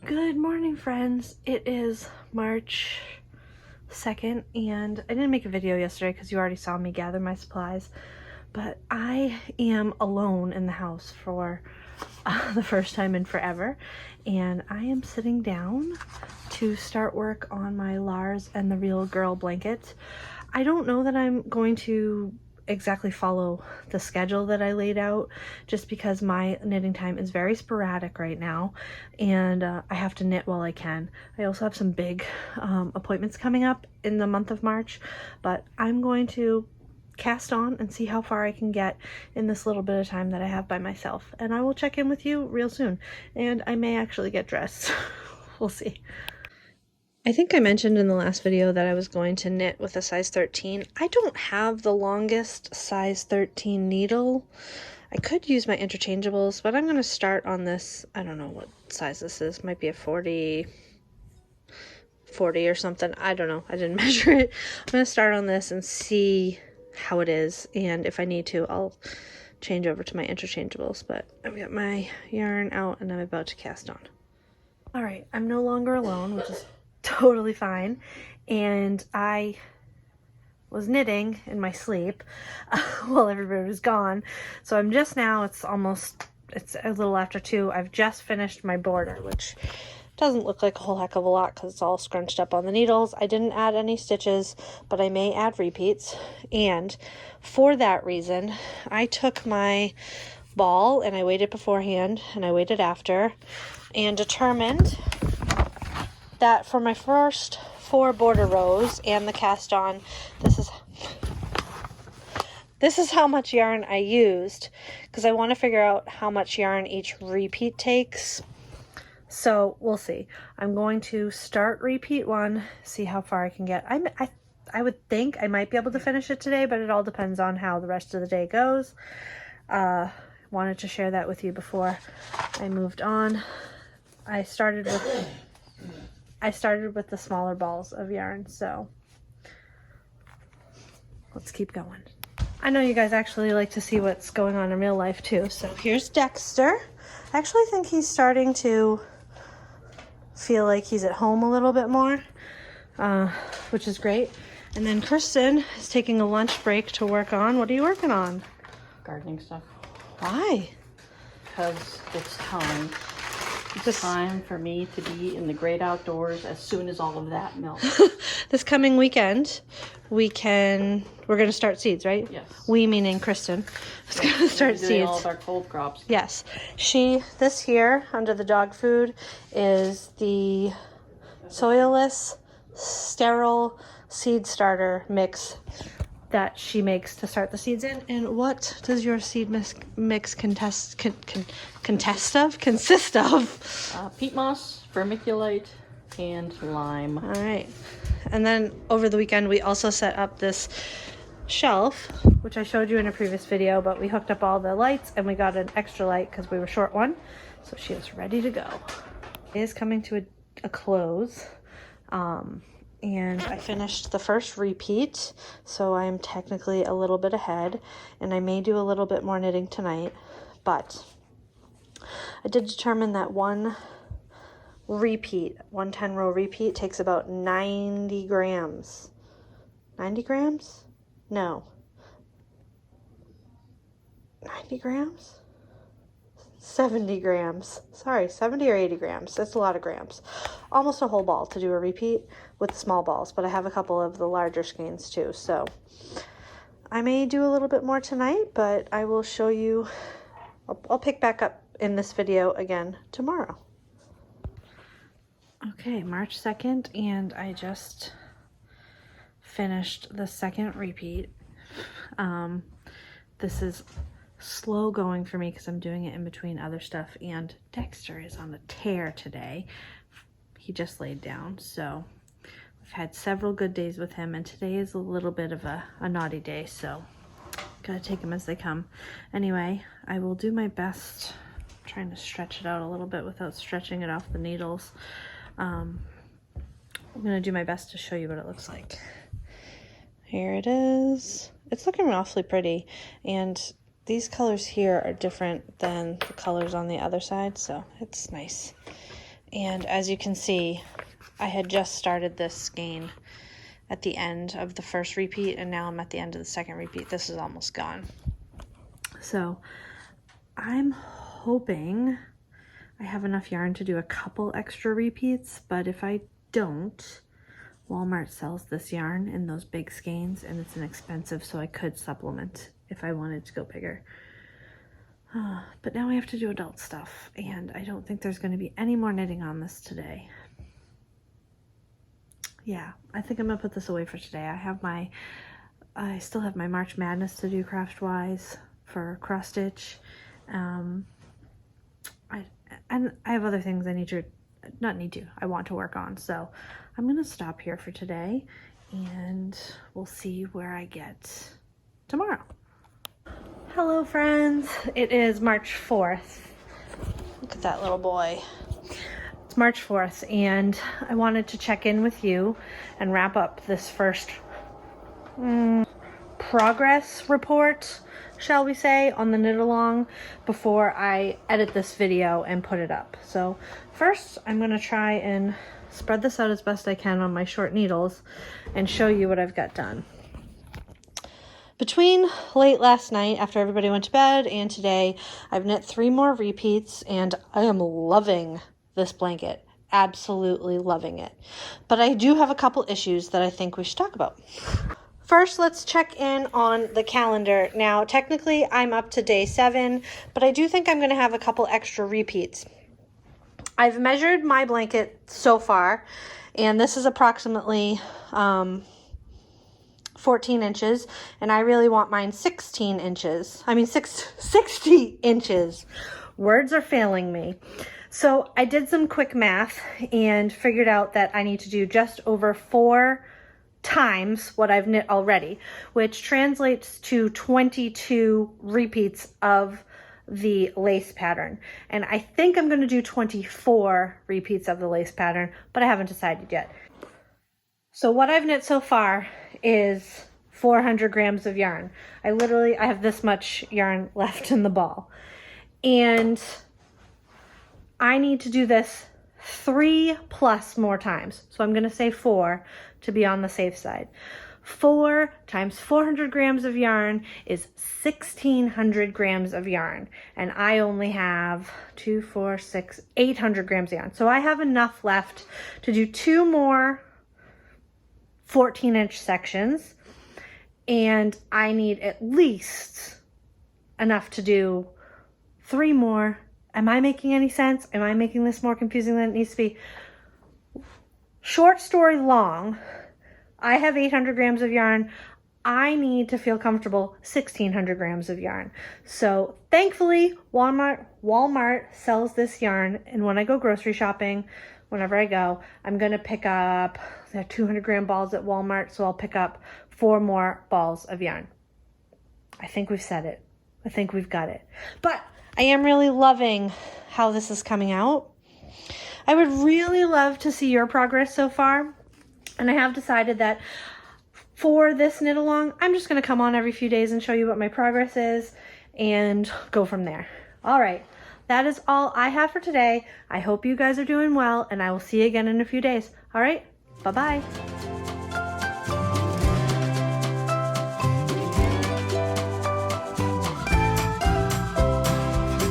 Good morning, friends. It is March 2nd, and I didn't make a video yesterday because you already saw me gather my supplies, but I am alone in the house for the first time in forever, and I am sitting down to start work on my Lars and the Real Girl blanket. I don't know that I'm going to exactly follow the schedule that I laid out, just because my knitting time is very sporadic right now, and I have to knit while I can. I also have some big appointments coming up in the month of March, but I'm going to cast on and see how far I can get in this little bit of time that I have by myself, and I will check in with you real soon, and I may actually get dressed. We'll see. I think I mentioned in the last video that I was going to knit with a size 13. I don't have the longest size 13 needle. I could use my interchangeables, but I'm going to start on this. I don't know what size this is. Might be a 40 or something. I don't know. I didn't measure it. I'm going to start on this and see how it is, and if I need to, I'll change over to my interchangeables. But I've got my yarn out and I'm about to cast on. All right, I'm no longer alone, which is totally fine, and I was knitting in my sleep while everybody was gone. So I'm just now, it's a little after 2. I've just finished my border, which doesn't look like a whole heck of a lot because it's all scrunched up on the needles. I didn't add any stitches, but I may add repeats, and for that reason I took my ball and I weighed it beforehand and I weighed it after, and determined that for my first 4 border rows and the cast on, this is how much yarn I used, because I want to figure out how much yarn each repeat takes. So we'll see. I'm going to start repeat 1, see how far I can get. I would think I might be able to finish it today, but it all depends on how the rest of the day goes. Wanted to share that with you before I moved on. I started with the smaller balls of yarn, so let's keep going. I know you guys actually like to see what's going on in real life too, so here's Dexter. I actually think he's starting to feel like he's at home a little bit more, which is great. And then Kristen is taking a lunch break to work on. What are you working on? Gardening stuff. Why? Because it's time. It's time for me to be in the great outdoors as soon as all of that melts. This coming weekend, we're going to start seeds, right? Yes. We meaning Kristen is going to start seeds. All of our cold crops. Yes. This here under the dog food is the soilless sterile seed starter mix that she makes to start the seeds in. And what does your seed mix consist of? Peat moss, vermiculite, and lime. All right. And then over the weekend, we also set up this shelf, which I showed you in a previous video, but we hooked up all the lights and we got an extra light because we were short one. So she is ready to go. It is coming to a close. And I finished the first repeat, so I'm technically a little bit ahead, and I may do a little bit more knitting tonight, but I did determine that one 10 row repeat takes about 90 grams. 90 grams? No. 90 grams? 70 grams. Sorry, 70 or 80 grams. That's a lot of grams. Almost a whole ball to do a repeat with the small balls, but I have a couple of the larger skeins too, so I may do a little bit more tonight, but I will show you. I'll pick back up in this video again tomorrow. Okay, March 2nd, and I just finished the second repeat. This is slow going for me because I'm doing it in between other stuff, and Dexter is on a tear today. He just laid down, so we've had several good days with him, and today is a little bit of a naughty day, so gotta take them as they come. Anyway, I will do my best. I'm trying to stretch it out a little bit without stretching it off the needles. I'm gonna do my best to show you what it looks like. Here it is. It's looking awfully pretty, and these colors here are different than the colors on the other side, so it's nice. And as you can see, I had just started this skein at the end of the first repeat, and now I'm at the end of the second repeat. This is almost gone. So I'm hoping I have enough yarn to do a couple extra repeats, but if I don't, Walmart sells this yarn in those big skeins and it's inexpensive, so I could supplement if I wanted to go bigger. But now I have to do adult stuff, and I don't think there's going to be any more knitting on this today. Yeah, I think I'm going to put this away for today. I still have my March Madness to do craft-wise for cross stitch. And I have other things I want to work on. So I'm going to stop here for today, and we'll see where I get tomorrow. Hello friends, it is March 4th. Look at that little boy. It's March 4th, and I wanted to check in with you and wrap up this first progress report, shall we say, on the knit along before I edit this video and put it up. So first I'm going to try and spread this out as best I can on my short needles and show you what I've got done. Between late last night after everybody went to bed and today, I've knit 3 more repeats, and I am loving this blanket. Absolutely loving it. But I do have a couple issues that I think we should talk about. First, let's check in on the calendar. Now, technically, I'm up to day 7, but I do think I'm going to have a couple extra repeats. I've measured my blanket so far, and this is approximately 14 inches, and I really want mine 60 inches. Words are failing me. So I did some quick math and figured out that I need to do just over 4 times what I've knit already, which translates to 22 repeats of the lace pattern. And I think I'm going to do 24 repeats of the lace pattern, but I haven't decided yet. So what I've knit so far is 400 grams of yarn. I have this much yarn left in the ball. And I need to do this 3+ more times. So I'm going to say 4 to be on the safe side. 4 times 400 grams of yarn is 1,600 grams of yarn. And I only have 800 grams of yarn. So I have enough left to do 2 more 14-inch sections, and I need at least enough to do 3 more. Am I making any sense? Am I making this more confusing than it needs to be? Short story long, I have 800 grams of yarn. I need to feel comfortable 1,600 grams of yarn. So thankfully, Walmart sells this yarn, and when I go grocery shopping, whenever I go, I'm going to pick up the 200 gram balls at Walmart, so I'll pick up 4 more balls of yarn. I think we've said it. I think we've got it. But I am really loving how this is coming out. I would really love to see your progress so far, and I have decided that for this knit along, I'm just going to come on every few days and show you what my progress is and go from there. All right. That is all I have for today. I hope you guys are doing well, and I will see you again in a few days. All right, bye-bye.